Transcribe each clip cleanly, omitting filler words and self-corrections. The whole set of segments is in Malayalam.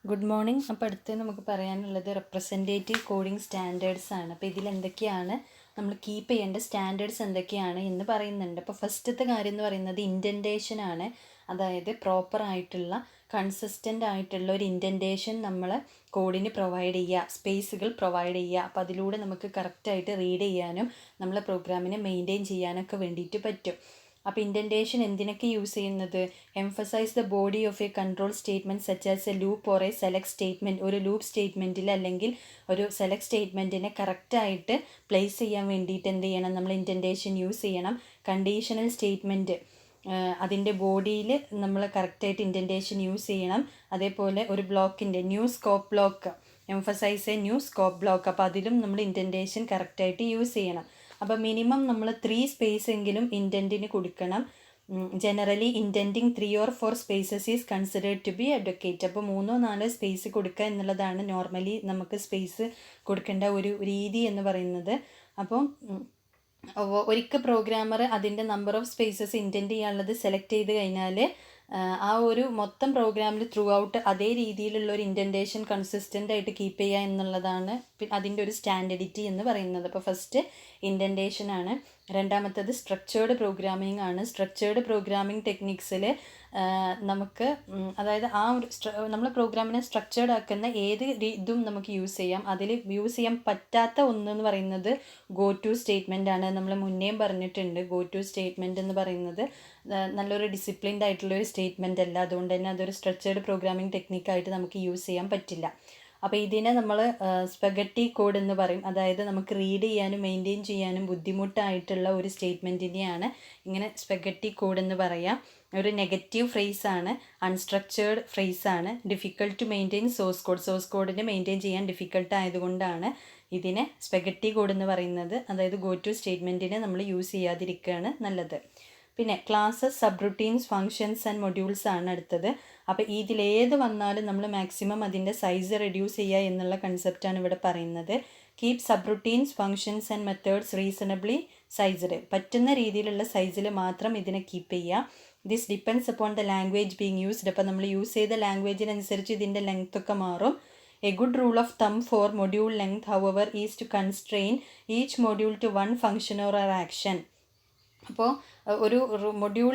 Good morning. അപ്പോൾ അടുത്ത് നമുക്ക് പറയാനുള്ളത് റെപ്രസെൻറ്റേറ്റീവ് കോഡിംഗ് സ്റ്റാൻഡേർഡ്സ് ആണ്. അപ്പോൾ ഇതിലെന്തൊക്കെയാണ് നമ്മൾ കീപ്പ് ചെയ്യേണ്ട സ്റ്റാൻഡേർഡ്സ് എന്തൊക്കെയാണ് എന്ന് പറയുന്നുണ്ട്. അപ്പോൾ ഫസ്റ്റത്തെ കാര്യം എന്ന് പറയുന്നത് ഇൻഡൻറ്റേഷൻ ആണ്. അതായത് പ്രോപ്പറായിട്ടുള്ള കൺസിസ്റ്റൻ്റ് ആയിട്ടുള്ള ഒരു ഇൻഡൻറ്റേഷൻ നമ്മൾ കോഡിന് പ്രൊവൈഡ് ചെയ്യുക, സ്പേസുകൾ പ്രൊവൈഡ് ചെയ്യുക. അപ്പോൾ അതിലൂടെ നമുക്ക് കറക്റ്റായിട്ട് റീഡ് ചെയ്യാനും നമ്മളെ പ്രോഗ്രാമിനെ മെയിൻറ്റെയിൻ ചെയ്യാനൊക്കെ വേണ്ടിയിട്ട് പറ്റും. അപ്പോൾ ഇൻഡൻറ്റേഷൻ എന്തിനൊക്കെ യൂസ് ചെയ്യുന്നത്? Emphasize the body of a control statement such as a loop or a select statement. ഒരു ലൂപ്പ് സ്റ്റേറ്റ്മെൻറ്റിൽ അല്ലെങ്കിൽ ഒരു സെലക്ട് സ്റ്റേറ്റ്മെൻറ്റിനെ കറക്റ്റായിട്ട് പ്ലേസ് ചെയ്യാൻ വേണ്ടിയിട്ട് എന്ത് ചെയ്യണം? നമ്മൾ ഇൻഡൻറ്റേഷൻ യൂസ് ചെയ്യണം. കണ്ടീഷണൽ സ്റ്റേറ്റ്മെൻറ്റ് അതിൻ്റെ ബോഡിയിൽ നമ്മൾ കറക്റ്റായിട്ട് ഇൻഡൻറ്റേഷൻ യൂസ് ചെയ്യണം. അതേപോലെ ഒരു ബ്ലോക്കിൻ്റെ new scope block, emphasise a new scope block, അപ്പോൾ അതിലും നമ്മൾ ഇൻഡൻറ്റേഷൻ കറക്റ്റായിട്ട് യൂസ് ചെയ്യണം. അപ്പോൾ മിനിമം നമ്മൾ 3 സ്പേസ് എങ്കിലും ഇൻഡൻറ്റിന് കൊടുക്കണം. Generally indenting 3 or 4 spaces is considered to be adequate. അപ്പോൾ 3-4 സ്പേസ് കൊടുക്കുക എന്നുള്ളതാണ് നോർമലി നമുക്ക് സ്പേസ് കൊടുക്കേണ്ട ഒരു രീതി എന്ന് പറയുന്നത്. അപ്പം ഒരിക്കൽ പ്രോഗ്രാമർ അതിൻ്റെ നമ്പർ ഓഫ് സ്പേസസ് ഇൻറ്റൻറ്റ് ചെയ്യാനുള്ളത് സെലക്ട് ചെയ്ത് കഴിഞ്ഞാൽ ആ ഒരു മൊത്തം പ്രോഗ്രാമിൽ ത്രൂ ഔട്ട് അതേ രീതിയിലുള്ള ഒരു ഇൻഡൻറ്റേഷൻ കൺസിസ്റ്റൻ്റ് ആയിട്ട് കീപ്പ് ചെയ്യുക എന്നുള്ളതാണ് അതിൻ്റെ ഒരു സ്റ്റാൻഡേർഡിറ്റി എന്ന് പറയുന്നത്. അപ്പോൾ ഫസ്റ്റ് ഇൻഡൻറ്റേഷൻ ആണ്. രണ്ടാമത്തത് സ്ട്രക്ചേർഡ് പ്രോഗ്രാമിംഗ് ആണ്. സ്ട്രക്ചേർഡ് പ്രോഗ്രാമിംഗ് ടെക്നിക്സിൽ നമുക്ക് അതായത് ആ ഒരു നമ്മൾ പ്രോഗ്രാമിനെ സ്ട്രക്ചേർഡ് ആക്കുന്ന ഏത് ഇതും നമുക്ക് യൂസ് ചെയ്യാം. അതിൽ യൂസ് ചെയ്യാൻ പറ്റാത്ത ഒന്നെന്ന് പറയുന്നത് ഗോ ടു സ്റ്റേറ്റ്മെൻ്റ് ആണ്. നമ്മൾ മുന്നേയും പറഞ്ഞിട്ടുണ്ട്, ഗോ ടു സ്റ്റേറ്റ്മെൻറ്റ് എന്ന് പറയുന്നത് നല്ലൊരു ഡിസിപ്ലിൻഡ് ആയിട്ടുള്ളൊരു സ്റ്റേറ്റ്മെൻ്റ് അല്ല. അതുകൊണ്ട് തന്നെ അതൊരു സ്ട്രക്ചേർഡ് പ്രോഗ്രാമിംഗ് ടെക്നിക്കായിട്ട് നമുക്ക് യൂസ് ചെയ്യാൻ പറ്റില്ല. അപ്പോൾ ഇതിനെ നമ്മൾ സ്പെഗറ്റി കോഡ് എന്ന് പറയും. അതായത് നമുക്ക് റീഡ് ചെയ്യാനും മെയിൻറ്റെയിൻ ചെയ്യാനും ബുദ്ധിമുട്ടായിട്ടുള്ള ഒരു സ്റ്റേറ്റ്മെൻറ്റിനെയാണ് ഇങ്ങനെ സ്പെഗറ്റി കോഡ് എന്ന് പറയാം. ഒരു നെഗറ്റീവ് ഫ്രേസ് ആണ്, അൺസ്ട്രക്ചേർഡ് ഫ്രേസ് ആണ്, difficult to maintain source code. Source കോഡിനെ മെയിൻറ്റെയിൻ ചെയ്യാൻ ഡിഫിക്കൽട്ട് ആയതുകൊണ്ടാണ് ഇതിനെ സ്പെഗറ്റി കോഡ് എന്ന് പറയുന്നത്. അതായത് ഗോ ടു സ്റ്റേറ്റ്മെൻറ്റിനെ നമ്മൾ യൂസ് ചെയ്യാതിരിക്കുകയാണ് നല്ലത്. പിന്നെ classes, sub routines, functions and modules ആണ് അടുത്തത്. അപ്പോൾ ഇതിലേത് വന്നാലും നമ്മൾ മാക്സിമം അതിൻ്റെ സൈസ് റെഡ്യൂസ് ചെയ്യുക എന്നുള്ള കൺസെപ്റ്റാണ് ഇവിടെ പറയുന്നത്. Keep sub routines, functions and methods reasonably sized. പറ്റുന്ന രീതിയിലുള്ള സൈസിൽ മാത്രം ഇതിനെ കീപ്പ് ചെയ്യുക. This depends upon the language being used. അപ്പോൾ നമ്മൾ യൂസ് ചെയ്ത ലാംഗ്വേജിനനുസരിച്ച് ഇതിൻ്റെ ലെങ്ത് ഒക്കെ മാറും. A good rule of thumb for module length, however, is to constrain each module to one function or action. അപ്പോൾ ഒരു മൊഡ്യൂൾ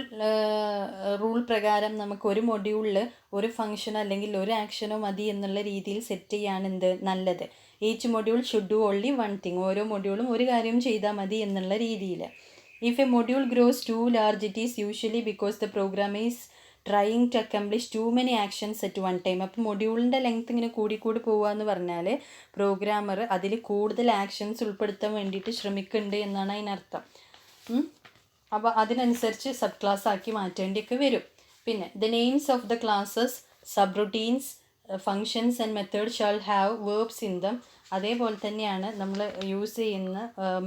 റൂൾ പ്രകാരം നമുക്ക് ഒരു മൊഡ്യൂളിൽ ഒരു ഫംഗ്ഷനോ അല്ലെങ്കിൽ ഒരു ആക്ഷനോ മതി എന്നുള്ള രീതിയിൽ സെറ്റ് ചെയ്യാണ് എന്ത് നല്ലത്. Each module should do only one thing. ഓരോ മൊഡ്യൂളും ഒരു കാര്യം ചെയ്താൽ മതി എന്നുള്ള രീതിയിൽ. If a module grows too large it is usually because the program is trying to accomplish too many actions at one time. അപ്പോൾ മൊഡ്യൂളിൻ്റെ ലെങ്ത് ഇങ്ങനെ കൂടി പോകുക എന്ന് പറഞ്ഞാൽ പ്രോഗ്രാമർ അതിൽ കൂടുതൽ ആക്ഷൻസ് ഉൾപ്പെടുത്താൻ വേണ്ടിയിട്ട് ശ്രമിക്കുന്നുണ്ട് എന്നാണ് അതിനർത്ഥം. അപ്പോൾ അതിനനുസരിച്ച് സബ് ക്ലാസ് ആക്കി മാറ്റേണ്ടിയൊക്കെ വരും. പിന്നെ the names of the classes, sub routines, functions and method shall have verbs in them. അതേപോലെ തന്നെയാണ് നമ്മൾ യൂസ് ചെയ്യുന്ന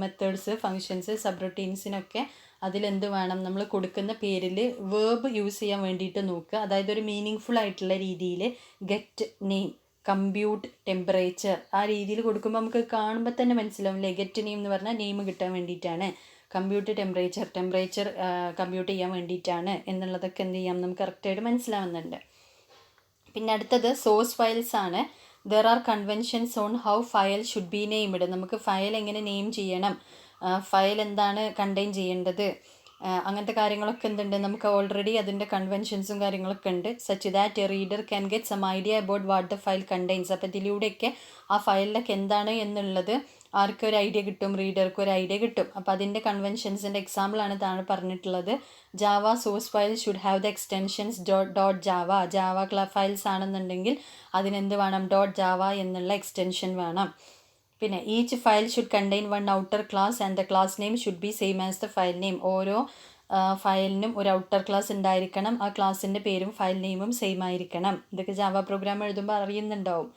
മെത്തേഡ്സ്, ഫങ്ഷൻസ്, സബ് റുട്ടീൻസിനൊക്കെ അതിലെന്ത് വേണം? നമ്മൾ കൊടുക്കുന്ന പേരിൽ വേർബ് യൂസ് ചെയ്യാൻ വേണ്ടിയിട്ട് നോക്കുക. അതായത് ഒരു മീനിങ് ഫുൾ ആയിട്ടുള്ള രീതിയിൽ ഗെറ്റ് നെയിം, കമ്പ്യൂട്ട് ടെമ്പറേച്ചർ, ആ രീതിയിൽ കൊടുക്കുമ്പോൾ നമുക്ക് കാണുമ്പോൾ തന്നെ മനസ്സിലാവില്ലേ? ഗെറ്റ് നെയിം എന്ന് പറഞ്ഞാൽ നെയിം കിട്ടാൻ വേണ്ടിയിട്ടാണ്, കമ്പ്യൂട്ട് ടെമ്പറേച്ചർ കമ്പ്യൂട്ട് ചെയ്യാൻ വേണ്ടിയിട്ടാണ് എന്നുള്ളതൊക്കെ എന്ത് ചെയ്യാം? നമുക്ക് കറക്റ്റായിട്ട് മനസ്സിലാവുന്നുണ്ട്. പിന്നെ അടുത്തത് സോഴ്സ് ഫയൽസ് ആണ്. There are conventions on how file should be named. നമുക്ക് ഫയൽ എങ്ങനെ നെയിം ചെയ്യണം, ഫയൽ എന്താണ് കണ്ടെയ്ൻ ചെയ്യേണ്ടത്, അങ്ങനത്തെ കാര്യങ്ങളൊക്കെ എന്തുണ്ട്? നമുക്ക് ഓൾറെഡി അതിൻ്റെ കൺവെൻഷൻസും കാര്യങ്ങളൊക്കെ ഉണ്ട്. Such that a reader can get some idea about what the file contains. അപ്പോൾ ഇതിലൂടെയൊക്കെ ആ ഫയലിലൊക്കെ എന്താണ് എന്നുള്ളത് ആർക്കൊരു ഐഡിയ കിട്ടും? റീഡർക്ക് ഒരു ഐഡിയ കിട്ടും. അപ്പോൾ അതിൻ്റെ കൺവെൻഷൻസിൻ്റെ എക്സാമ്പിളാണ് താഴെ പറഞ്ഞിട്ടുള്ളത്. Java source file should have the extensions dot Java. Java files ആണെന്നുണ്ടെങ്കിൽ അതിനെന്ത് വേണം? ഡോട്ട് ജാവ എന്നുള്ള എക്സ്റ്റൻഷൻ വേണം. പിന്നെ each file should contain one outer class and the class name should B same as the file name. ഓരോ ഫയലിനും ഒരു ഔട്ടർ ക്ലാസ് ഉണ്ടായിരിക്കണം. ആ ക്ലാസ്സിൻ്റെ പേരും ഫയൽ നെയിമും സെയിം ആയിരിക്കണം. ഇതൊക്കെ ജാവ പ്രോഗ്രാം എഴുതുമ്പോൾ അറിയുന്നുണ്ടാവും.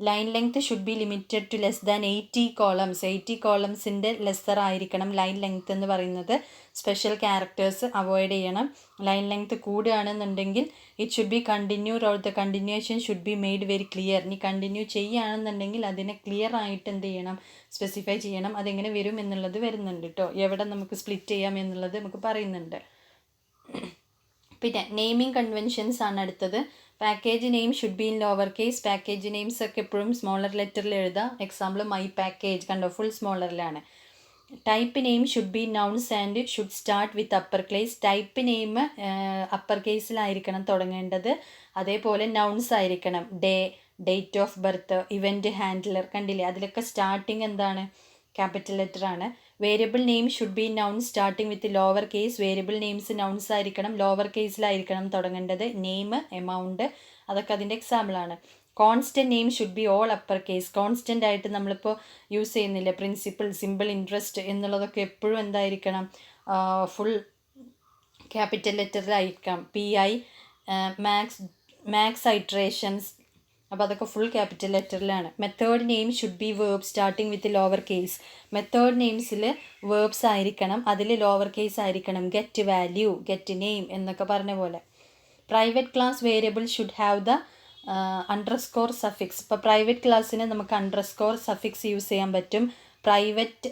Line length should be limited to less than 80 columns. 80 കോളംസിൻ്റെ ലെസ്സർ ആയിരിക്കണം ലൈൻ ലെങ്ത് എന്ന് പറയുന്നത്. സ്പെഷ്യൽ ക്യാരക്ടേഴ്സ് അവോയ്ഡ് ചെയ്യണം. ലൈൻ ലെങ്ത് കൂടുകയാണെന്നുണ്ടെങ്കിൽ it should be continue or the continuation should be made very clear. ഇനി കണ്ടിന്യൂ ചെയ്യുകയാണെന്നുണ്ടെങ്കിൽ അതിനെ ക്ലിയർ ആയിട്ട് എന്ത് ചെയ്യണം? സ്പെസിഫൈ ചെയ്യണം. അതെങ്ങനെ വരും എന്നുള്ളത് വരുന്നുണ്ട് കേട്ടോ. എവിടെ നമുക്ക് സ്പ്ലിറ്റ് ചെയ്യാം എന്നുള്ളത് നമുക്ക് പറയുന്നുണ്ട്. പിന്നെ നെയിമിംഗ് കൺവെൻഷൻസ് ആണ് അടുത്തത്. Package name should be in lower case. Package names ഒക്കെ എപ്പോഴും സ്മോളർ ലെറ്ററിൽ എഴുതാം. എക്സാമ്പിൾ മൈ പാക്കേജ് കണ്ടോ, ഫുൾ സ്മോളറിലാണ്. Type name should be nouns and should start with upper case. Type name upper കേസിലായിരിക്കണം തുടങ്ങേണ്ടത്. അതേപോലെ നൗൺസ് ആയിരിക്കണം. Day, date of birth, event handler, കണ്ടില്ലേ അതിലൊക്കെ സ്റ്റാർട്ടിങ് എന്താണ്, ക്യാപിറ്റൽ ലെറ്റർ ആണ്. Variable name should be noun starting with lower case. Variable names nouns ആയിരിക്കണം, ലോവർ കേസിലായിരിക്കണം തുടങ്ങേണ്ടത്. നെയിം, എമൗണ്ട്, അതൊക്കെ അതിൻ്റെ എക്സാമ്പിളാണ്. Constant name should B all upper case. Constant ആയിട്ട് നമ്മളിപ്പോൾ യൂസ് ചെയ്യുന്നില്ല, പ്രിൻസിപ്പിൾ, സിമ്പിൾ, ഇൻട്രസ്റ്റ് എന്നുള്ളതൊക്കെ എപ്പോഴും എന്തായിരിക്കണം, ഫുൾ ക്യാപിറ്റൽ ലെറ്ററിലായിരിക്കാം. PI, മാക്സ് ഐട്രേഷൻസ്, അപ്പോൾ അതൊക്കെ ഫുൾ ക്യാപിറ്റൽ ലെറ്ററിലാണ്. Method name should be verb starting with lower case. Method നെയിംസിൽ വേർബ്സ് ആയിരിക്കണം, അതിൽ ലോവർ കേസ് ആയിരിക്കണം. ഗെറ്റ് വാല്യൂ, ഗെറ്റ് നെയിം എന്നൊക്കെ പറഞ്ഞ പോലെ. Private class variable should have the underscore suffix. ഇപ്പോൾ പ്രൈവറ്റ് ക്ലാസ്സിന് നമുക്ക് അണ്ടർസ്കോർ സഫിക്സ് യൂസ് ചെയ്യാൻ പറ്റും. പ്രൈവറ്റ്,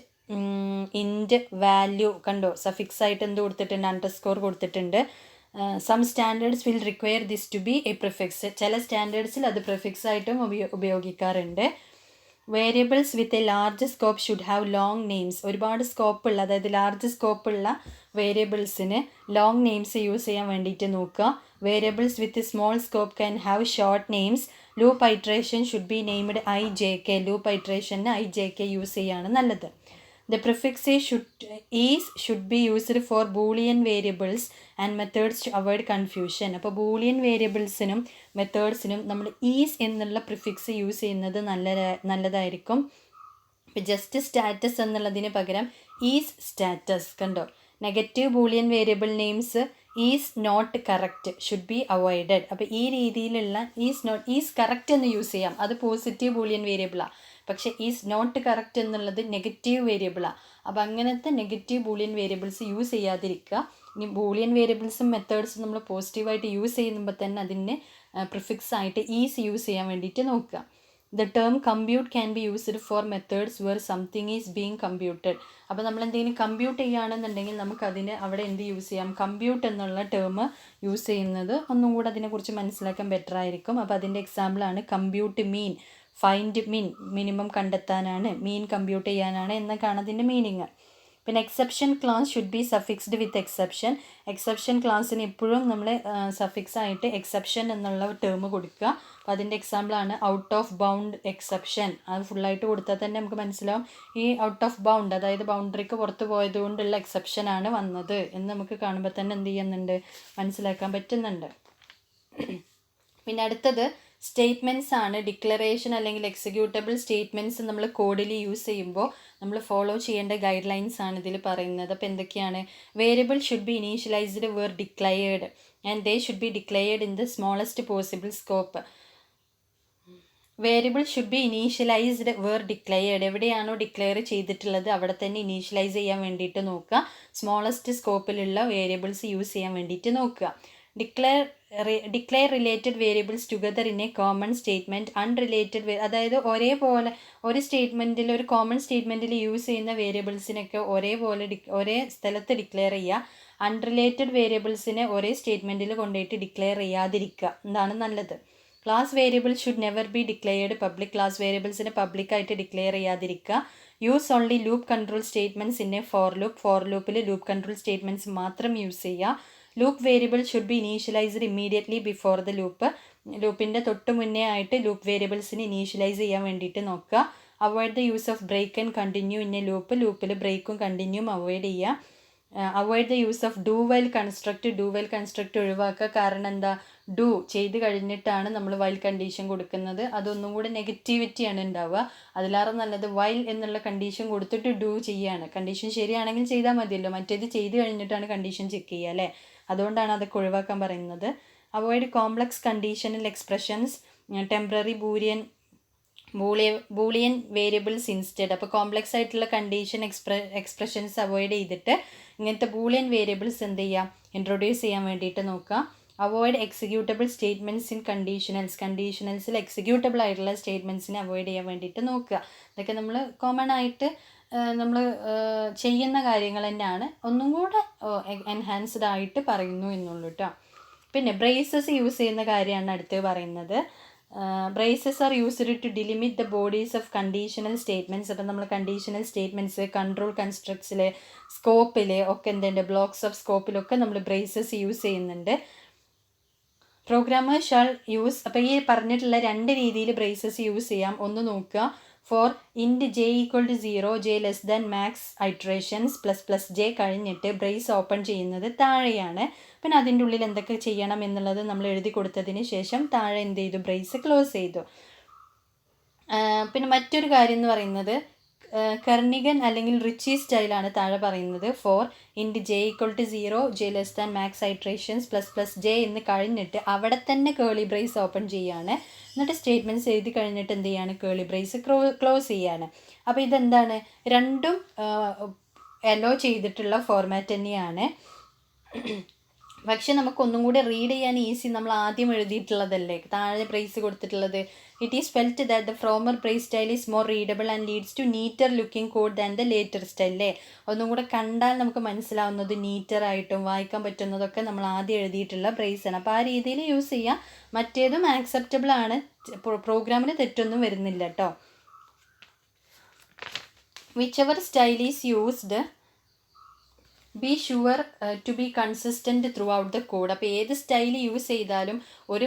ഇൻറ്റ്, വാല്യൂ കണ്ടോ, സഫിക്സ് ആയിട്ട് എന്ത് കൊടുത്തിട്ടുണ്ട്, അണ്ടർസ്കോർ കൊടുത്തിട്ടുണ്ട്. Some standards will require this to be a prefix. ചില സ്റ്റാൻഡേർഡ്സിൽ അത് പ്രിഫിക്സ് ആയിട്ടും ഉപയോഗിക്കാറുണ്ട്. Variables with a large scope should have long names. ഒരുപാട് സ്കോപ്പുള്ള, അതായത് ലാർജ് സ്കോപ്പുള്ള വേരിയബിൾസിന് ലോങ് നെയിംസ് യൂസ് ചെയ്യാൻ വേണ്ടിയിട്ട് നോക്കുക. Variables with small scope can have short names. Loop iteration should be named IJK. Loop ഐട്രേഷന് IJK യൂസ് ചെയ്യാണ് നല്ലത്. The prefix should be used for Boolean variables and methods to avoid confusion. അപ്പോൾ Boolean വേരിയബിൾസിനും മെത്തേഡ്സിനും നമ്മൾ ഈസ് എന്നുള്ള പ്രിഫിക്സ് യൂസ് ചെയ്യുന്നത് നല്ലതായിരിക്കും. ഇപ്പോൾ ജസ്റ്റ് സ്റ്റാറ്റസ് എന്നുള്ളതിന് പകരം ഈസ് സ്റ്റാറ്റസ് കണ്ടോ. Negative boolean variable names is not correct should be avoided. അപ്പോൾ ഈ രീതിയിലുള്ള ഈസ് കറക്റ്റ് എന്ന് യൂസ് ചെയ്യാം, അത് പോസിറ്റീവ് ബൂളിയൻ വേരിയബിളാണ്. പക്ഷേ ഈസ് നോട്ട് കറക്റ്റ് എന്നുള്ളത് നെഗറ്റീവ് വേരിയബിളാണ്. അപ്പോൾ അങ്ങനത്തെ നെഗറ്റീവ് ബൂളിയൻ വേരിയബിൾസ് യൂസ് ചെയ്യാതിരിക്കുക. ഇനി ബൂളിയൻ വേരിയബിൾസും മെത്തേഡ്സും നമ്മൾ പോസിറ്റീവായിട്ട് യൂസ് ചെയ്യുമ്പോൾ തന്നെ അതിന് പ്രിഫിക്സ് ആയിട്ട് ഈസ് യൂസ് ചെയ്യാൻ വേണ്ടിയിട്ട് നോക്കുക. The term compute can be used for methods where something is being computed. അപ്പോൾ നമ്മൾ എന്തെങ്കിലും കമ്പ്യൂട്ട് ചെയ്യുകയാണെന്നുണ്ടെങ്കിൽ നമുക്കതിന് അവിടെ എന്ത് യൂസ് ചെയ്യാം, കമ്പ്യൂട്ട് എന്നുള്ള ടേം യൂസ് ചെയ്യുന്നത് ഒന്നും കൂടെ അതിനെക്കുറിച്ച് മനസ്സിലാക്കാൻ ബെറ്റർ ആയിരിക്കും. അപ്പോൾ അതിൻ്റെ എക്സാമ്പിളാണ് കമ്പ്യൂട്ട് മീൻ. ഫൈൻഡ് മിനിമം കണ്ടെത്താനാണ്, മീൻ കമ്പ്യൂട്ട് ചെയ്യാനാണ് എന്നൊക്കെയാണ് അതിൻ്റെ മീനിങ്. പിന്നെ exception class should be suffixed with exception. Exception ക്ലാസ്സിന് എപ്പോഴും നമ്മൾ സഫിക്സ് ആയിട്ട് എക്സെപ്ഷൻ എന്നുള്ള ടേം കൊടുക്കുക. അപ്പോൾ അതിൻ്റെ എക്സാമ്പിളാണ് ഔട്ട് ഓഫ് ബൗണ്ട് എക്സെപ്ഷൻ. അത് ഫുള്ളായിട്ട് കൊടുത്താൽ തന്നെ നമുക്ക് മനസ്സിലാവും ഈ ഔട്ട് ഓഫ് ബൗണ്ട്, അതായത് ബൗണ്ടറിക്ക് പുറത്ത് പോയതുകൊണ്ടുള്ള എക്സെപ്ഷനാണ് വന്നത് എന്ന് നമുക്ക് കാണുമ്പോൾ തന്നെ എന്ത് ചെയ്യുന്നുണ്ട്, മനസ്സിലാക്കാൻ പറ്റുന്നുണ്ട്. പിന്നെ അടുത്തത് സ്റ്റേറ്റ്മെൻറ്റ്സ് ആണ്. ഡിക്ലറേഷൻ അല്ലെങ്കിൽ എക്സിക്യൂട്ടബിൾ സ്റ്റേറ്റ്മെൻറ്റ്സ് നമ്മൾ കോഡിൽ യൂസ് ചെയ്യുമ്പോൾ നമ്മൾ ഫോളോ ചെയ്യേണ്ട ഗൈഡ് ലൈൻസ് ആണ് ഇതിൽ പറയുന്നത്. അപ്പോൾ എന്തൊക്കെയാണ്? Variable should be initialized where declared and they should be declared in the smallest possible scope. Variable should be initialized where declared. എവിടെയാണോ ഡിക്ലെയർ ചെയ്തിട്ടുള്ളത് അവിടെ തന്നെ ഇനീഷ്യലൈസ് ചെയ്യാൻ വേണ്ടിയിട്ട് നോക്കുക. സ്മോളസ്റ്റ് സ്കോപ്പിലുള്ള വേരിയബിൾസ് യൂസ് ചെയ്യാൻ വേണ്ടിയിട്ട് നോക്കുക. Declare related variables together in A common statement. Unrelated അതായത് ഒരേപോലെ ഒരു സ്റ്റേറ്റ്മെൻറ്റിൽ, ഒരു കോമൺ സ്റ്റേറ്റ്മെൻറ്റിൽ യൂസ് ചെയ്യുന്ന വേരിയബിൾസിനൊക്കെ ഒരേ സ്ഥലത്ത് ഡിക്ലെയർ ചെയ്യുക. അൺറിലേറ്റഡ് വേരിയബിൾസിനെ ഒരേ സ്റ്റേറ്റ്മെൻറ്റിൽ കൊണ്ടുപോയിട്ട് ഡിക്ലെയർ ചെയ്യാതിരിക്കുക, എന്താണ് നല്ലത്. Class variable should never be declared public. Class വേരിയബിൾസിനെ പബ്ലിക്കായിട്ട് ഡിക്ലെയർ ചെയ്യാതിരിക്കുക. Use only loop control statements in a for loop. For ലൂപ്പിൽ ലൂപ്പ് കൺട്രോൾ സ്റ്റേറ്റ്മെൻറ്റ്സ് മാത്രം യൂസ് ചെയ്യുക. Loop variable should be initialised immediately before the loop. ലൂപ്പിൻ്റെ തൊട്ട് മുന്നേ ആയിട്ട് ലൂപ്പ് വേരിയബിൾസിന് ഇനീഷ്യലൈസ് ചെയ്യാൻ വേണ്ടിയിട്ട് നോക്കുക. Avoid the use of break and continue in a loop. ലൂപ്പിൽ ബ്രേക്കും കണ്ടിന്യൂവും അവോയ്ഡ് ചെയ്യുക. Avoid the use of do while construct. Do while construct ഒഴിവാക്കുക. കാരണം എന്താ, ഡു ചെയ്ത് കഴിഞ്ഞിട്ടാണ് നമ്മൾ വൈൽ കണ്ടീഷൻ കൊടുക്കുന്നത്. അതൊന്നും കൂടെ നെഗറ്റിവിറ്റിയാണ് ഉണ്ടാവുക. അതിലേറെ നല്ലത് വൈൽ എന്നുള്ള കണ്ടീഷൻ കൊടുത്തിട്ട് ഡു ചെയ്യുകയാണ്. കണ്ടീഷൻ ശരിയാണെങ്കിൽ ചെയ്താൽ മതിയല്ലോ, മറ്റേത് ചെയ്ത് കഴിഞ്ഞിട്ടാണ് കണ്ടീഷൻ ചെക്ക് ചെയ്യുക അല്ലേ. അതുകൊണ്ടാണ് അതൊക്കെ ഒഴിവാക്കാൻ പറയുന്നത്. Avoid complex conditional expressions, temporary Boolean variables instead. അപ്പോൾ കോംപ്ലക്സ് ആയിട്ടുള്ള കണ്ടീഷൻ എക്സ്പ്രഷൻസ് അവോയ്ഡ് ചെയ്തിട്ട് ഇങ്ങനത്തെ ബൂളിയൻ വേരിയബിൾസ് എന്ത് ചെയ്യുക, ഇൻട്രൊഡ്യൂസ് ചെയ്യാൻ വേണ്ടിയിട്ട് നോക്കുക. Avoid executable statements in conditionals. കണ്ടീഷണൽസിൽ എക്സിക്യൂട്ടബിൾ ആയിട്ടുള്ള സ്റ്റേറ്റ്മെൻറ്റ്സിനെ അവോയ്ഡ് ചെയ്യാൻ വേണ്ടിയിട്ട് നോക്കുക. ഇതൊക്കെ നമ്മൾ കോമൺ ആയിട്ട് നമ്മൾ ചെയ്യുന്ന കാര്യങ്ങൾ തന്നെയാണ്, ഒന്നും കൂടെ എൻഹാൻസ്ഡ് ആയിട്ട് പറയുന്നു എന്നുള്ളൂ കേട്ടോ. പിന്നെ ബ്രേസസ് യൂസ് ചെയ്യുന്ന കാര്യമാണ് അടുത്ത് പറയുന്നത്. Braces are used to delimit the bodies of conditional statements. അപ്പം നമ്മൾ കണ്ടീഷണൽ സ്റ്റേറ്റ്മെൻറ്റ്സ് കൺട്രോൾ കൺസ്ട്രക്ട്സിൽ സ്കോപ്പിൽ ഒക്കെ എന്തുണ്ട്, ബ്ലോക്സ് ഓഫ് സ്കോപ്പിലൊക്കെ നമ്മൾ ബ്രേസസ് യൂസ് ചെയ്യുന്നുണ്ട്. പ്രോഗ്രാമർ ഷാൾ യൂസ്, അപ്പോൾ ഈ പറഞ്ഞിട്ടുള്ള 2 രീതിയിൽ ബ്രേസസ് യൂസ് ചെയ്യാം. ഒന്ന് നോക്കുക, for int j equal to 0, j less than max iterations plus j കഴിഞ്ഞിട്ട് ബ്രേസ് ഓപ്പൺ ചെയ്യുന്നത് താഴെയാണ്. പിന്നെ അതിൻ്റെ ഉള്ളിൽ എന്തൊക്കെ ചെയ്യണം എന്നുള്ളത് നമ്മൾ എഴുതി കൊടുത്തതിന് ശേഷം താഴെ എന്ത് ചെയ്തു, ബ്രേസ് ക്ലോസ് ചെയ്തു. പിന്നെ മറ്റൊരു കാര്യം എന്ന് പറയുന്നത് കെർണിഗൻ അല്ലെങ്കിൽ റിച്ചി സ്റ്റൈലാണ് താഴെ പറയുന്നത്. For int j equal to 0, j less than max iterations plus j എന്ന് കഴിഞ്ഞിട്ട് അവിടെ തന്നെ കേളി ബ്രേസ് ഓപ്പൺ ചെയ്യാണ്. എന്നിട്ട് സ്റ്റേറ്റ്മെൻറ്റ്സ് എഴുതി കഴിഞ്ഞിട്ട് എന്ത് ചെയ്യാണ്, കേളി ബ്രേസ് ക്ലോസ് ചെയ്യാണ്. അപ്പോൾ ഇതെന്താണ്, രണ്ടും അലോ ചെയ്തിട്ടുള്ള ഫോർമാറ്റ് തന്നെയാണ്. പക്ഷെ നമുക്കൊന്നും കൂടി റീഡ് ചെയ്യാൻ ഈസി നമ്മൾ ആദ്യം എഴുതിയിട്ടുള്ളതല്ലേ, താഴെ ബ്രേസ് കൊടുത്തിട്ടുള്ളത്. It is felt that the former brace style is more readable and leads to neater looking code than the later style. അല്ലേ, ഒന്നും കൂടെ കണ്ടാൽ നമുക്ക് മനസ്സിലാവുന്നത് നീറ്ററായിട്ടും വായിക്കാൻ പറ്റുന്നതൊക്കെ നമ്മൾ ആദ്യം എഴുതിയിട്ടുള്ള ബ്രേസാണ്. അപ്പോൾ ആ രീതിയിൽ യൂസ് ചെയ്യാം. മറ്റേതും ആക്സെപ്റ്റബിൾ ആണ്, പ്രോഗ്രാമിന് തെറ്റൊന്നും വരുന്നില്ല കേട്ടോ. Whichever style is used be sure to be consistent throughout the code. അപ്പോൾ ഏത് സ്റ്റൈൽ യൂസ് ചെയ്താലും ഒരു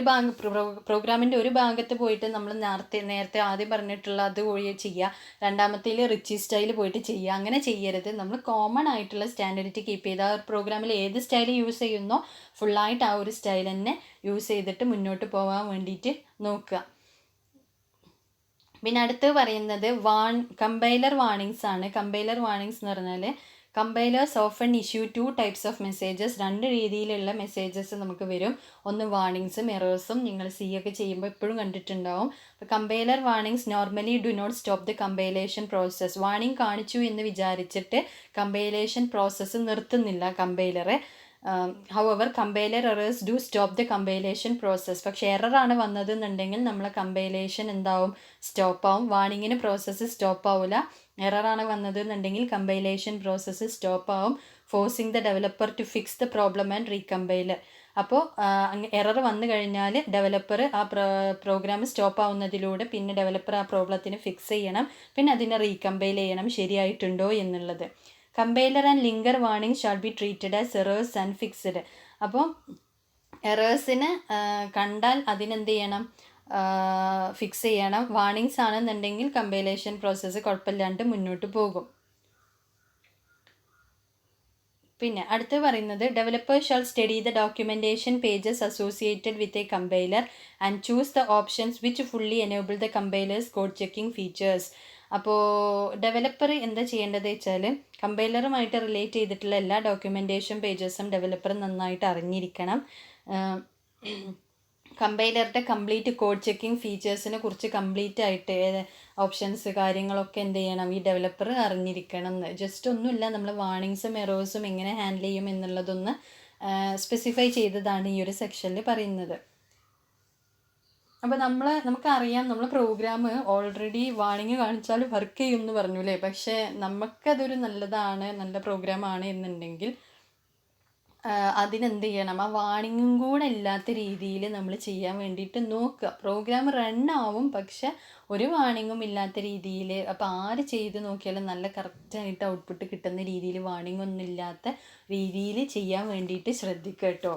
പ്രോഗ്രാമിൻ്റെ ഒരു ഭാഗത്ത് പോയിട്ട് നമ്മൾ നേരത്തെ ആദ്യം പറഞ്ഞിട്ടുള്ള അത് വഴി ചെയ്യുക, രണ്ടാമത്തേൽ റിച്ചി സ്റ്റൈൽ പോയിട്ട് ചെയ്യുക, അങ്ങനെ ചെയ്യരുത്. നമ്മൾ കോമൺ ആയിട്ടുള്ള സ്റ്റാൻഡേർഡിറ്റി കീപ്പ് ചെയ്ത് ആ ഒരു പ്രോഗ്രാമിൽ ഏത് സ്റ്റൈൽ യൂസ് ചെയ്യുന്നോ ഫുള്ളായിട്ട് ആ ഒരു സ്റ്റൈൽ തന്നെ യൂസ് ചെയ്തിട്ട് മുന്നോട്ട് പോകാൻ വേണ്ടിയിട്ട് നോക്കുക. പിന്നെ അടുത്ത് പറയുന്നത് കമ്പൈലർ വാർണിങ്സ് ആണ്. കമ്പൈലർ വാർണിങ്സ് എന്ന് പറഞ്ഞാൽ compilers often issue 2 types of messages. 2 രീതിയിലുള്ള മെസ്സേജസ് നമുക്ക് വരും. ഒന്ന് വാർണിങ്സും എറേഴ്സും. നിങ്ങൾ സി ഒക്കെ ചെയ്യുമ്പോൾ എപ്പോഴും കണ്ടിട്ടുണ്ടാവും. അപ്പോൾ compiler warnings normally do not stop the compilation process. Warning കാണിച്ചു എന്ന് വിചാരിച്ചിട്ട് കമ്പൈലേഷൻ പ്രോസസ്സ് നിർത്തുന്നില്ല കമ്പൈലറെ. However compiler errors do stop the compilation process. പക്ഷേ എററാണ് വന്നതെന്നുണ്ടെങ്കിൽ നമ്മളെ കമ്പൈലേഷൻ എന്താവും, സ്റ്റോപ്പാവും. വാർണിങ്ങിന് പ്രോസസ്സ് സ്റ്റോപ്പ് ആവില്ല. എററാണ് വന്നതെന്നുണ്ടെങ്കിൽ കമ്പൈലേഷൻ പ്രോസസ്സ് സ്റ്റോപ്പ് ആവും. Forcing the developer to fix the problem and recompile. അപ്പോൾ എറർ വന്നു കഴിഞ്ഞാൽ ഡെവലപ്പർ ആ പ്രോഗ്രാം സ്റ്റോപ്പ് ആവുന്നതിലൂടെ പിന്നെ ഡെവലപ്പർ ആ പ്രോബ്ലത്തിന് ഫിക്സ് ചെയ്യണം, പിന്നെ അതിനെ റീകമ്പൈൽ ചെയ്യണം ശരിയായിട്ടുണ്ടോ എന്നുള്ളത്. Compiler and linker warning shall be treated as errors and fixed. അപ്പോൾ എറേഴ്സിന് കണ്ടാൽ അതിനെന്ത് ചെയ്യണം, ഫിക്സ് ചെയ്യണം. വാർണിങ്സ് ആണെന്നുണ്ടെങ്കിൽ കമ്പൈലേഷൻ പ്രോസസ്സ് കുഴപ്പമില്ലാണ്ട് മുന്നോട്ട് പോകും. പിന്നെ അടുത്ത് പറയുന്നത് developers shall study the documentation pages associated with a compiler and choose the options which fully enable the compiler's code checking features. അപ്പോൾ ഡെവലപ്പർ എന്താ ചെയ്യേണ്ടത് വെച്ചാൽ കമ്പൈലറുമായിട്ട് റിലേറ്റ് ചെയ്തിട്ടുള്ള എല്ലാ ഡോക്യുമെൻറ്റേഷൻ പേജസും ഡെവലപ്പർ നന്നായിട്ട് അറിഞ്ഞിരിക്കണം. കമ്പൈലറുടെ കംപ്ലീറ്റ് കോഡ് ചെക്കിംഗ് ഫീച്ചേഴ്സിനെ കുറിച്ച് കംപ്ലീറ്റ് ആയിട്ട് ഓപ്ഷൻസ് കാര്യങ്ങളൊക്കെ എന്ത് ചെയ്യണം, ഈ ഡെവലപ്പർ അറിഞ്ഞിരിക്കണം. ജസ്റ്റ് ഒന്നുമില്ല, നമ്മൾ വാർണിങ്സും എറേഴ്സും എങ്ങനെ ഹാൻഡിൽ ചെയ്യും എന്നുള്ളതൊന്ന് സ്പെസിഫൈ ചെയ്തതാണ് ഈ ഒരു സെക്ഷനിൽ പറയുന്നത്. അപ്പോൾ നമുക്കറിയാം നമ്മൾ പ്രോഗ്രാം ഓൾറെഡി വാർണിംഗ് കാണിച്ചാൽ വർക്ക് ചെയ്യും എന്ന് പറഞ്ഞു അല്ലേ. പക്ഷേ നമുക്കതൊരു നല്ലതാണ്, നല്ല പ്രോഗ്രാമാണ് എന്നുണ്ടെങ്കിൽ അതിനെന്ത് ചെയ്യണം, ആ വാർണിങ്ങും കൂടെ ഇല്ലാത്ത രീതിയിൽ നമ്മൾ ചെയ്യാൻ വേണ്ടിയിട്ട് നോക്കുക. പ്രോഗ്രാം റണ്ണാവും പക്ഷെ ഒരു വാർണിങ്ങും ഇല്ലാത്ത രീതിയിൽ. അപ്പോൾ ആര് ചെയ്ത് നോക്കിയാലും നല്ല കറക്റ്റായിട്ട് ഔട്ട്പുട്ട് കിട്ടുന്ന രീതിയിൽ വാർണിംഗ് ഒന്നും ഇല്ലാത്ത രീതിയിൽ ചെയ്യാൻ വേണ്ടിയിട്ട് ശ്രദ്ധിക്കുക കേട്ടോ.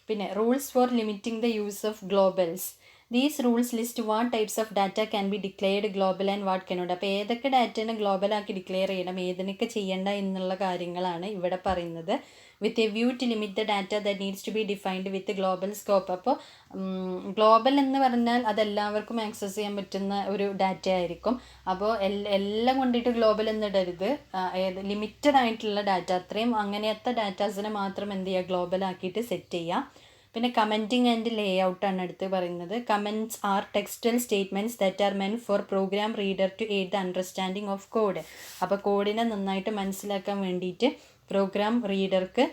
പിന്നെ rules for limiting the use of globals. These rules list what types of data can be declared global and what cannot. അപ്പോൾ ഏതൊക്കെ ഡാറ്റേനെ ഗ്ലോബലാക്കി ഡിക്ലെയർ ചെയ്യണം, ഏതിനൊക്കെ ചെയ്യേണ്ട എന്നുള്ള കാര്യങ്ങളാണ് ഇവിടെ പറയുന്നത്. With a view to limit the data that needs to be defined with global scope. അപ്പോൾ ഗ്ലോബൽ എന്ന് പറഞ്ഞാൽ അതെല്ലാവർക്കും ആക്സസ് ചെയ്യാൻ പറ്റുന്ന ഒരു ഡാറ്റ ആയിരിക്കും. അപ്പോൾ എല്ലാം കൊണ്ടിട്ട് ഗ്ലോബൽ എന്നിടരുത്. ലിമിറ്റഡ് ആയിട്ടുള്ള ഡാറ്റ, അത്രയും അങ്ങനത്തെ ഡാറ്റാസിനെ മാത്രം എന്ത് ചെയ്യുക, ഗ്ലോബലാക്കിയിട്ട് സെറ്റ് ചെയ്യുക. പിന്നെ കമൻറ്റിങ് ആൻഡ് ലേ ഔട്ടാണ് അടുത്ത് പറയുന്നത്. Comments are textual statements that are meant for program reader to aid the understanding of code. അപ്പോൾ കോഡിനെ നന്നായിട്ട് മനസ്സിലാക്കാൻ വേണ്ടിയിട്ട് പ്രോഗ്രാം റീഡർക്ക്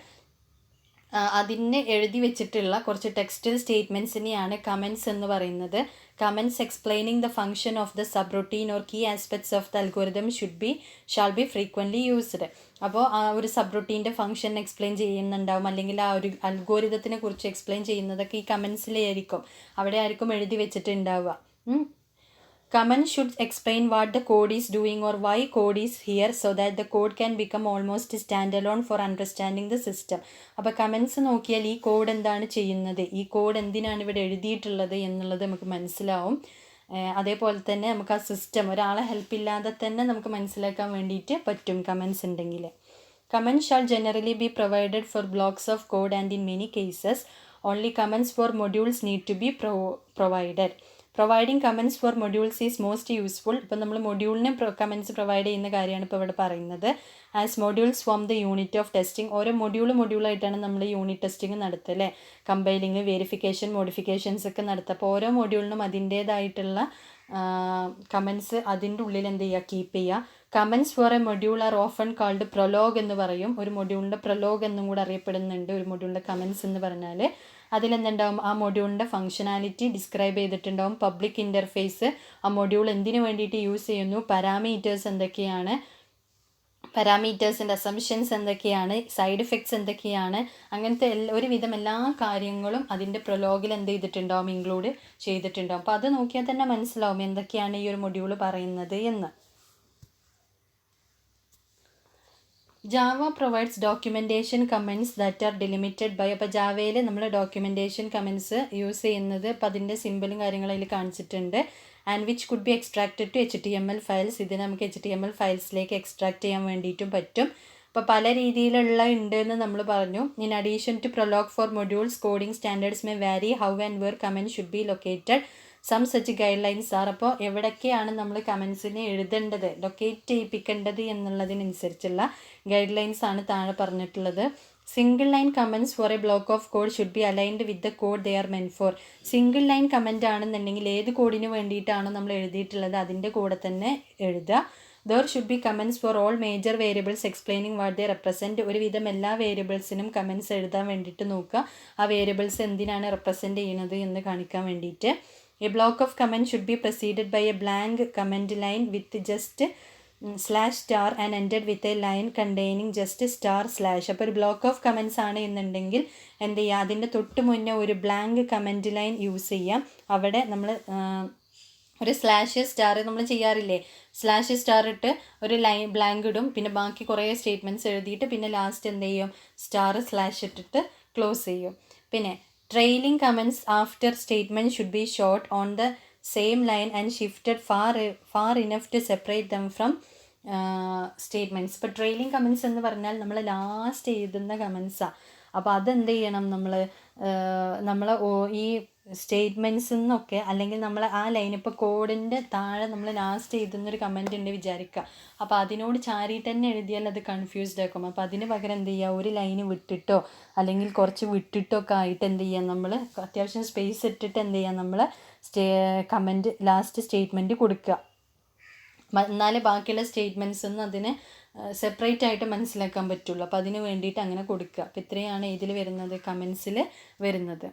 അതിന് എഴുതി വെച്ചിട്ടുള്ള കുറച്ച് ടെക്സ്റ്റൽ സ്റ്റേറ്റ്മെൻറ്റ്സിനെയാണ് കമൻറ്റ്സ് എന്ന് പറയുന്നത്. Comments explaining the function of the subroutine or key aspects of the algorithm shall be frequently used. അപ്പോൾ ആ ഒരു സബ്റൂട്ടീൻ്റെ ഫംഗ്ഷൻ എക്സ്പ്ലെയിൻ ചെയ്യുന്നുണ്ടാവും, അല്ലെങ്കിൽ ആ ഒരു അൽഗോരിതത്തിനെ കുറിച്ച് എക്സ്പ്ലെയിൻ ചെയ്യുന്നതൊക്കെ ഈ കമൻസിലായിരിക്കും, അവിടെ ആയിരിക്കും എഴുതി വെച്ചിട്ടുണ്ടാവുക. Comment should explain what the code is doing or why code is here so that the code can become almost standalone for understanding the system. അപ്പോൾ കമൻസ് നോക്കിയാൽ ഈ കോഡ് എന്താണ് ചെയ്യുന്നത്, ഈ കോഡ് എന്തിനാണ് ഇവിടെ എഴുതിയിട്ടുള്ളത് എന്നുള്ളത് നമുക്ക് മനസ്സിലാവും. അതേപോലെ തന്നെ നമുക്ക് ആ സിസ്റ്റം ഒരാളെ ഹെൽപ്പില്ലാതെ തന്നെ നമുക്ക് മനസ്സിലാക്കാൻ വേണ്ടിയിട്ട് പറ്റും കമൻസ് ഉണ്ടെങ്കിൽ. Comments shall generally be provided for blocks of code and in many cases only comments for modules need to be provided. Providing comments for modules is most useful. ഇപ്പോൾ നമ്മൾ മൊഡ്യൂളിന് കമൻസ് പ്രൊവൈഡ് ചെയ്യുന്ന കാര്യമാണ് ഇപ്പോൾ ഇവിടെ പറയുന്നത്. As modules form the unit of testing. ഓരോ മൊഡ്യൂളായിട്ടാണ് നമ്മൾ യൂണിറ്റ് ടെസ്റ്റിംഗ് നടത്തുക അല്ലേ, കമ്പൈലിങ്, വെരിഫിക്കേഷൻ, മോഡിഫിക്കേഷൻസ് ഒക്കെ നടത്തുക. അപ്പോൾ ഓരോ മൊഡ്യൂളിനും അതിൻ്റേതായിട്ടുള്ള കമൻസ് അതിൻ്റെ ഉള്ളിൽ എന്ത് ചെയ്യുക, കീപ്പ് ചെയ്യുക. Comments for a module are often called prologue എന്ന് പറയും. ഒരു മൊഡ്യൂളിൻ്റെ പ്രൊലോഗ് എന്നും കൂടെ അറിയപ്പെടുന്നുണ്ട്. ഒരു മൊഡ്യൂളിൻ്റെ കമൻസ് എന്ന് പറഞ്ഞാൽ അതിലെന്തുണ്ടാവും, ആ മൊഡ്യൂളിൻ്റെ ഫംഗ്ഷനാലിറ്റി ഡിസ്ക്രൈബ് ചെയ്തിട്ടുണ്ടാവും. പബ്ലിക് ഇൻ്റർഫേസ്, ആ മൊഡ്യൂൾ എന്തിനു വേണ്ടിയിട്ട് യൂസ് ചെയ്യുന്നു, പാരാമീറ്റേഴ്സ് എന്തൊക്കെയാണ്, പാരാമീറ്റേഴ്സിൻ്റെ അസംഷൻസ് എന്തൊക്കെയാണ്, സൈഡ് എഫക്ട്സ് എന്തൊക്കെയാണ്, അങ്ങനത്തെ ഒരുവിധം എല്ലാ കാര്യങ്ങളും അതിൻ്റെ പ്രൊലോഗിൽ എന്ത് ചെയ്തിട്ടുണ്ടാവും, ഇൻക്ലൂഡ് ചെയ്തിട്ടുണ്ടാവും. അപ്പോൾ അത് നോക്കിയാൽ തന്നെ മനസ്സിലാവും എന്തൊക്കെയാണ് ഈ ഒരു മൊഡ്യൂൾ പറയുന്നത് എന്ന്. Java provides documentation comments that are delimited by. അപ്പോൾ ജാവയിൽ നമ്മൾ ഡോക്യുമെൻറ്റേഷൻ കമൻറ്റ്സ് യൂസ് ചെയ്യുന്നത്, അപ്പോൾ അതിൻ്റെ സിമ്പിളും കാര്യങ്ങളും അതിൽ കാണിച്ചിട്ടുണ്ട്. And which could be extracted to HTML files. ഇതിന് നമുക്ക് HTML ഫയൽസിലേക്ക് എക്സ്ട്രാക്ട് ചെയ്യാൻ വേണ്ടിയിട്ടും പറ്റും. അപ്പോൾ പല രീതിയിലുള്ള ഉണ്ട് എന്ന് നമ്മൾ പറഞ്ഞു. In addition to prologue for modules coding standards may vary how and where comment should be located. Some such guidelines are. അപ്പോൾ എവിടൊക്കെയാണ് നമ്മൾ കമൻസിനെ എഴുതേണ്ടത്, ലൊക്കേറ്റ് ചെയ്യിപ്പിക്കേണ്ടത് എന്നുള്ളതിനനുസരിച്ചുള്ള ഗൈഡ് ലൈൻസ് ആണ് താഴെ പറഞ്ഞിട്ടുള്ളത്. Single line comments for a block of code should be aligned with the code they are meant for. Single line comment ആണെന്നുണ്ടെങ്കിൽ ഏത് കോഡിന് വേണ്ടിയിട്ടാണോ നമ്മൾ എഴുതിയിട്ടുള്ളത് അതിൻ്റെ കൂടെ തന്നെ എഴുതുക. There should be comments for all major variables explaining what they represent. ഒരുവിധം എല്ലാ വേരിയബിൾസിനും കമൻസ് എഴുതാൻ വേണ്ടിയിട്ട് നോക്കുക, ആ വേരിയബിൾസ് എന്തിനാണ് റെപ്രസെൻറ്റ് ചെയ്യുന്നത് എന്ന് കാണിക്കാൻ വേണ്ടിയിട്ട്. A block of comment should be preceded by a blank comment line with just /* and ended with a line containing just */. അപ്പോൾ ഒരു ബ്ലോക്ക് ഓഫ് കമൻസ് ആണ് എന്നുണ്ടെങ്കിൽ എന്ത് ചെയ്യുക, അതിൻ്റെ തൊട്ട് മുന്നേ ഒരു ബ്ലാങ്ക് കമൻറ്റ് ലൈൻ യൂസ് ചെയ്യാം. അവിടെ നമ്മൾ ഒരു /* നമ്മൾ ചെയ്യാറില്ലേ, /* ഇട്ട് ഒരു ലൈൻ ബ്ലാങ്ക് ഇടും, പിന്നെ ബാക്കി കുറേ സ്റ്റേറ്റ്മെൻറ്റ്സ് എഴുതിയിട്ട് പിന്നെ ലാസ്റ്റ് എന്ത് ചെയ്യും, */ ഇട്ടിട്ട് ക്ലോസ് ചെയ്യും. പിന്നെ trailing comments after statement should be short on the same line and shifted far enough to separate them from statements. ഇപ്പോൾ ട്രെയിലിംഗ് കമൻസ് എന്ന് പറഞ്ഞാൽ നമ്മൾ ലാസ്റ്റ് എഴുതുന്ന കമൻസാണ്. അപ്പോൾ അതെന്ത് ചെയ്യണം, നമ്മൾ ഈ സ്റ്റേറ്റ്മെൻറ്റ്സിൽ നിന്നൊക്കെ, അല്ലെങ്കിൽ നമ്മൾ ആ ലൈൻ ഇപ്പോൾ കോഡിൻ്റെ താഴെ നമ്മൾ ലാസ്റ്റ് എഴുതുന്നൊരു കമൻറ്റ് ഉണ്ട് വിചാരിക്കുക, അപ്പോൾ അതിനോട് ചാരിയിട്ട് തന്നെ എഴുതിയാൽ അത് കൺഫ്യൂസ്ഡ് ആക്കും. അപ്പോൾ അതിന് പകരം എന്ത് ചെയ്യുക, ഒരു ലൈന് വിട്ടിട്ടോ അല്ലെങ്കിൽ കുറച്ച് വിട്ടിട്ടോ ഒക്കെ ആയിട്ട് എന്ത് ചെയ്യാം, നമ്മൾ അത്യാവശ്യം സ്പേസ് ഇട്ടിട്ട് എന്ത് ചെയ്യാം, നമ്മൾ കമൻറ്റ് ലാസ്റ്റ് സ്റ്റേറ്റ്മെൻറ്റ് കൊടുക്കുക. എന്നാലേ ബാക്കിയുള്ള സ്റ്റേറ്റ്മെൻറ്റ്സൊന്നും അതിനെ സെപ്പറേറ്റ് ആയിട്ട് മനസ്സിലാക്കാൻ പറ്റുള്ളൂ. അപ്പോൾ അതിന് വേണ്ടിയിട്ട് അങ്ങനെ കൊടുക്കുക. അപ്പോൾ ഇത്രയാണ് ഇതിൽ വരുന്നത്, കമൻസിൽ വരുന്നത്.